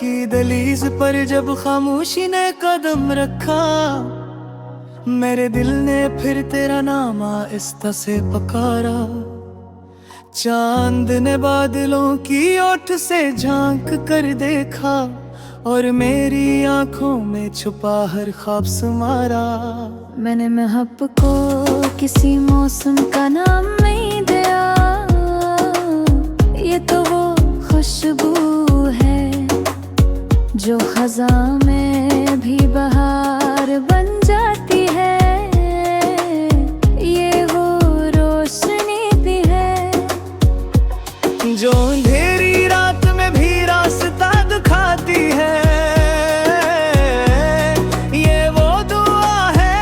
की दहलीज पर जब खामोशी ने कदम रखा, मेरे दिल ने फिर तेरा नाम आहिस्ता से पुकारा। चांद ने बादलों की ओट से झांक कर देखा, और मेरी आंखों में छुपा हर ख्वाब समारा। मैंने महब को किसी मौसम का नाम नहीं दिया, ये तो वो खुशबू है जो खज़ां में भी बहार बन जाती है। ये वो रोशनी भी है जो अंधेरी रात में भी रास्ता दिखाती है। ये वो दुआ है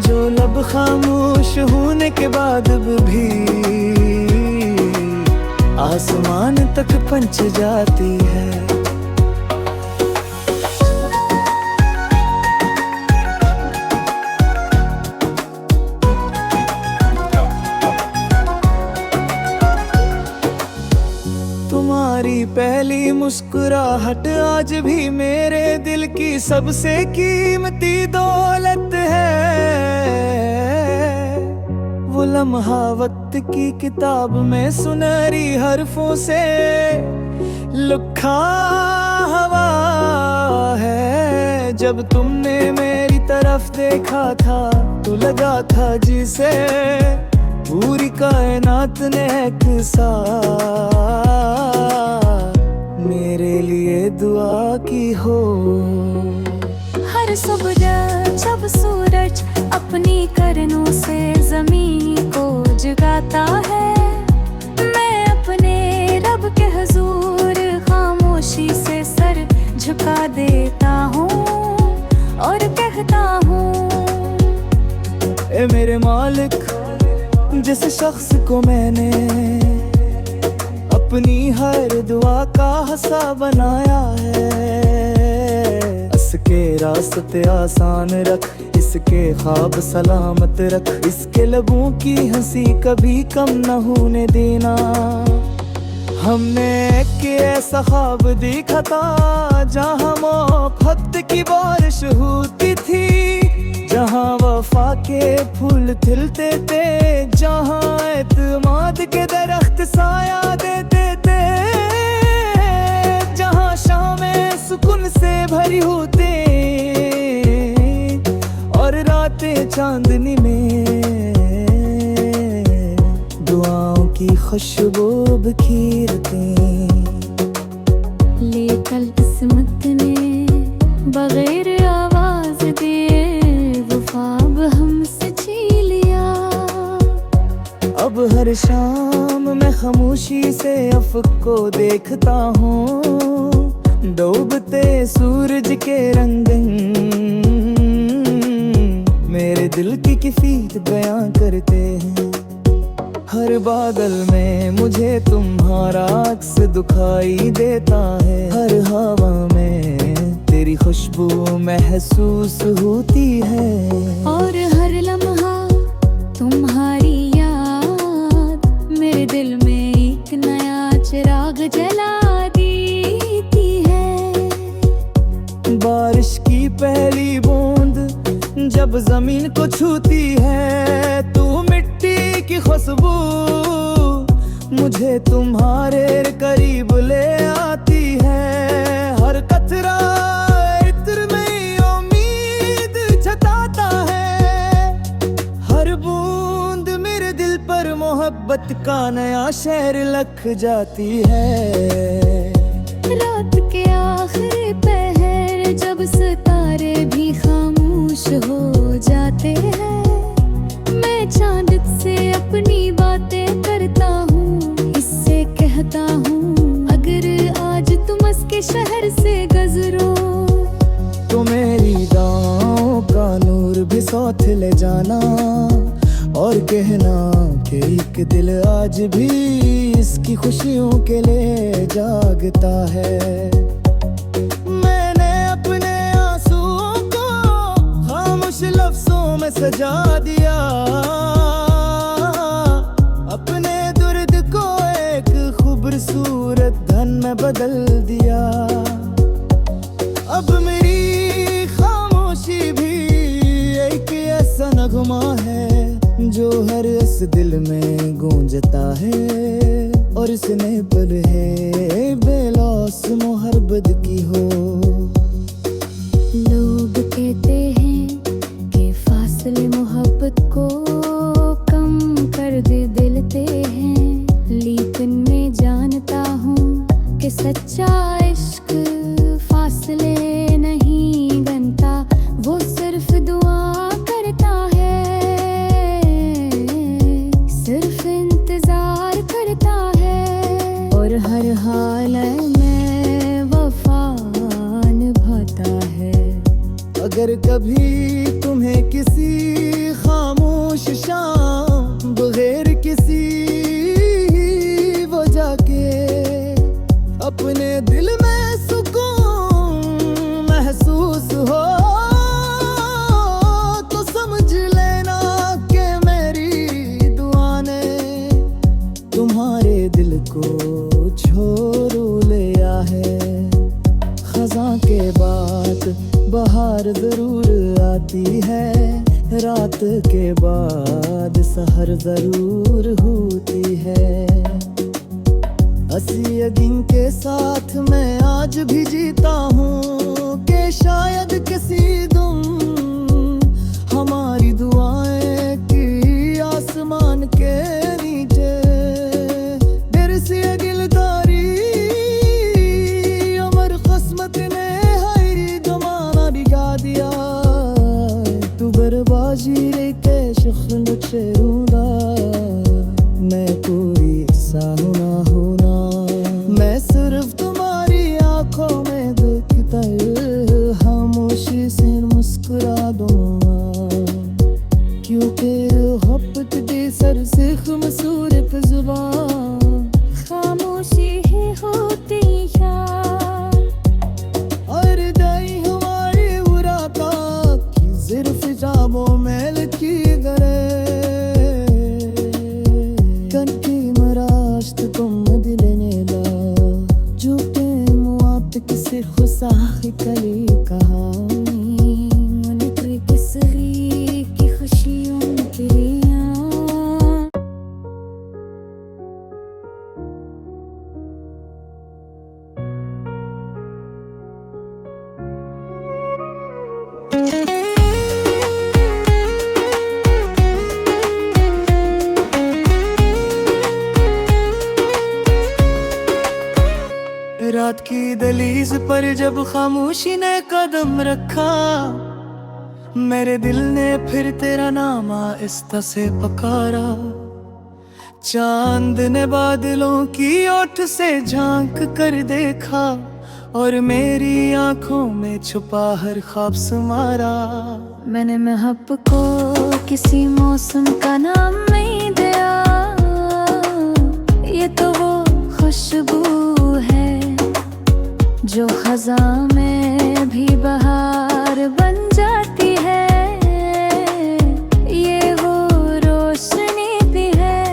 जो लब खामोश होने के बाद भी आसमान तक पहुंच जाती है। तुम्हारी पहली मुस्कुराहट आज भी मेरे दिल की सबसे कीमती दौलत है। वो लम्हा वक्त की किताब में सुनहरी हरफों से लिखा हुआ है। जब तुमने मेरी तरफ देखा था तो लगा था जिसे पूरी कायनात ने एक साथ मेरे लिए दुआ की हो। हर सुबह जब सूरज अपनी किरणों से ज़मीन को जगाता है, मैं अपने रब के हुजूर खामोशी से सर झुका देता हूँ और कहता हूँ, ए मेरे मालिक, जिस शख्स को मैंने अपनी हर दुआ का हिस्सा बनाया है, इसके रास्ते आसान रख, इसके ख्वाब सलामत रख, इसके लबों की हंसी कभी कम न होने देना। हमने एक ऐसा ख्वाब देखा था जहाँ मोहब्बत की बारिश होती थी, जहाँ वफा के फूल खिलते थे, जहाँ एतमाद के दरख्त साया देते थे, जहाँ शामें सुकून से भरी होते और रातें चांदनी में दुआओं की खुशबू बिखेरते। लेकर किस्मत ने बगैर आवाज दिए वो ख्वाब हमसे छीन लिया। अब हर शाम मैं खामोशी से अफ़क़ को देखता हूँ, डूबते सूरज के रंग मेरे दिल की कैफियत बयां करते हैं। हर बादल में मुझे तुम्हारा अक्स दिखाई देता है, हर हवा में तेरी खुशबू महसूस होती है, और हर लम्हा तुम्हारी याद मेरे दिल में एक नया चिराग जला देती है। बारिश की पहली बूंद जब जमीन को छूती है, तू मिट्टी की खुशबू मुझे तुम्हारे करीब ले आती है। हर कतरा इत्र में उम्मीद जताता है, हर बूंद मेरे दिल पर मोहब्बत का नया शहर लख जाती है। रात के आखिरी पहर जब सितारे भी खामोश हो जाते हैं, मैं चांद से अपनी बातें करता हूँ, इससे कहता हूँ अगर आज तुम इसके शहर से गुजरो तो मेरी दाओं का नूर भी साथ ले जाना, और कहना कि एक दिल आज भी इसकी खुशियों के लिए जागता है। मैंने अपने आंसुओं को खामोश लफ्जों में सजा दिया, अपने दर्द को एक खूबसूरत धन में बदल शहर इस दिल में गूंजता है, और इसने पर है बेलौस मोहब्बत की हो। लोग कहते हैं कि फासले मोहब्बत को कम कर देते हैं, लेकिन मैं जानता हूँ कि सच्चा इश्क फासले नहीं बनता, वो सिर्फ दुआ करता है, सिर्फ इंतजार करता है, और हर हाल में वफा निभाता है। अगर कभी तुम्हें किसी खामोश शाम बगैर किसी वजह के अपने दिल में सुकून महसूस हो, तो समझ लेना कि मेरी दुआ ने तुम्हारे दिल को छोड़ू लिया है। खज़ां के बाद बहार जरूर आती है, रात के बाद सहर जरूर होती है। हंसी यकीन के साथ मैं आज भी जीता हूँ कि शायद किसी दिन हमारी दुआएं की आसमान के नीचे देर से गिलदारी अमर किस्मत ने हायरी जमाना बिगा दिया। तू बर्बाजी लेके शख्ल शेरूंगा, मैं कोई सा होना, मैं सिर्फ तुम्हारी आंखों में देखता खामोशी से मुस्कुरा दूंगा, क्योंकि मोहब्बत दे सर से मसूर पे जुबान खामोशी ही होती है, और दाई हमारी उराता की सिर्फ जामों में लकी गरे कनकी मराश्त तुम दिलने ला, झूठे मुआब किसी खुशाही कली कहानी मन की किसरी की खुशियों की रात की दहलीज पर जब खामोशी ने कदम रखा, मेरे दिल ने फिर तेरा नाम आहिस्ता से पुकारा। चांद ने बादलों की ओट से झांक कर देखा, और मेरी आंखों में छुपा हर ख्वाब सुमारा। मैंने महब को किसी मौसम का नाम नहीं दिया, ये तो वो खुशबू है जो खज़ां में भी बहार बन जाती है, ये वो रोशनी भी है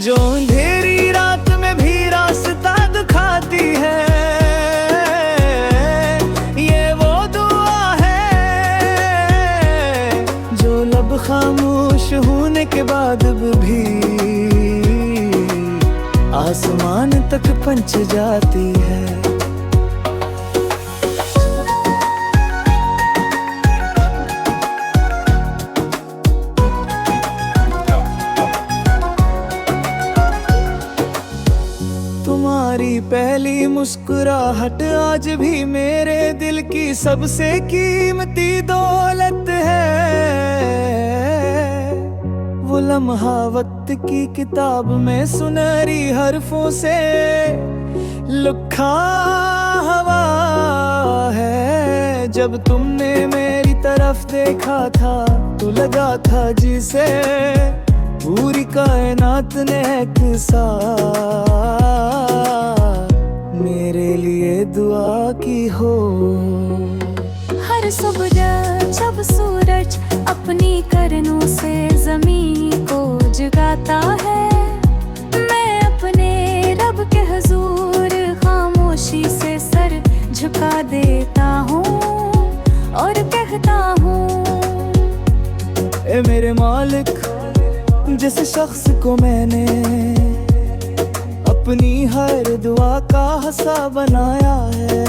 जो अंधेरी रात में भी रास्ता दिखाती है, ये वो दुआ है जो लब खामोश होने के बाद भी आसमान तक पहुंच जाती है। तुम्हारी पहली मुस्कुराहट आज भी मेरे दिल की सबसे कीमती दौलत है। वो लम्हा वक्त की किताब में सुनहरी हरफों से लिखा हुआ है। जब तुमने मेरी तरफ देखा था तो लगा था जिसे पूरी कायनात ने एक साथ मेरे लिए दुआ की हो। हर सुबह जब सूरज अपनी किरणों से ज़मीन को जगाता है, मैं अपने रब के हुजूर खामोशी से सर झुका देता हूँ और कहता हूँ, ए मेरे मालिक जिस शख्स को मैंने अपनी हर दुआ का हिस्सा बनाया है,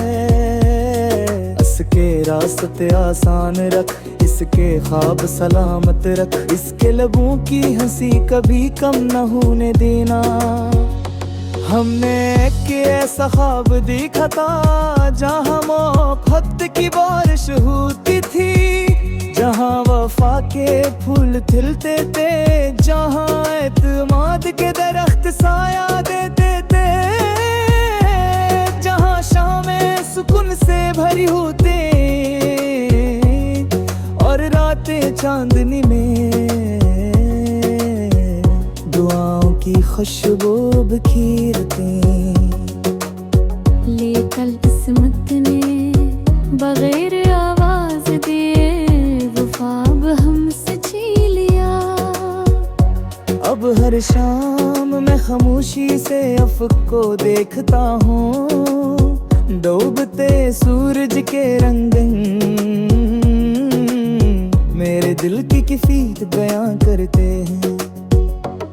इसके रास्ते आसान रख, इसके ख्वाब सलामत रख, इसके लबों की हंसी कभी कम न होने देना। हमने एक ऐसा ख्वाब देखा था जहाँ मोहब्बत की बारिश होती थी, जहाँ वफा के फूल खिलते थे, जहाँ एतमाद के दरख्त साया देते थे, जहाँ शामें सुकून से भरी होते और रातें चांदनी में दुआओं की खुशबू बिखेरते। ले कल किस्मत ने बगैर आवाज दिए वो ख्वाब हमसे छीन लिया। अब हर शाम मैं खामोशी से अफ़क़ को देखता हूँ, डूबते सूरज के रंगन मेरे दिल की कैफियत बयां करते हैं।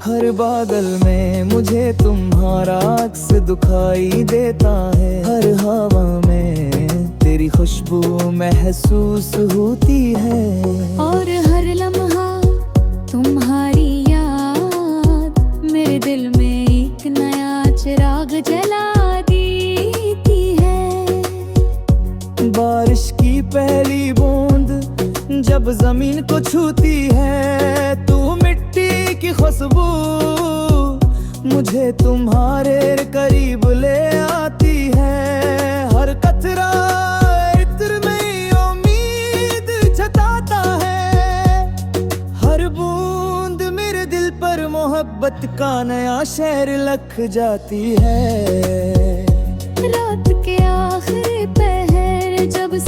हर बादल में मुझे तुम्हारा अक्स दिखाई देता है, हर हवा में तेरी खुशबू महसूस होती है, और हर लम्हा तुम्हारी याद मेरे दिल में एक नया चिराग जला देती है। बारिश की पहली बूंद जब जमीन को छूती है, तू मिट्टी की खुशबू मुझे तुम्हारे करीब ले आती है। हर कतरा इत्र में उम्मीद जताता है, हर बूंद मेरे दिल पर मोहब्बत का नया शहर लख जाती है। रात के आखिरी पहर जब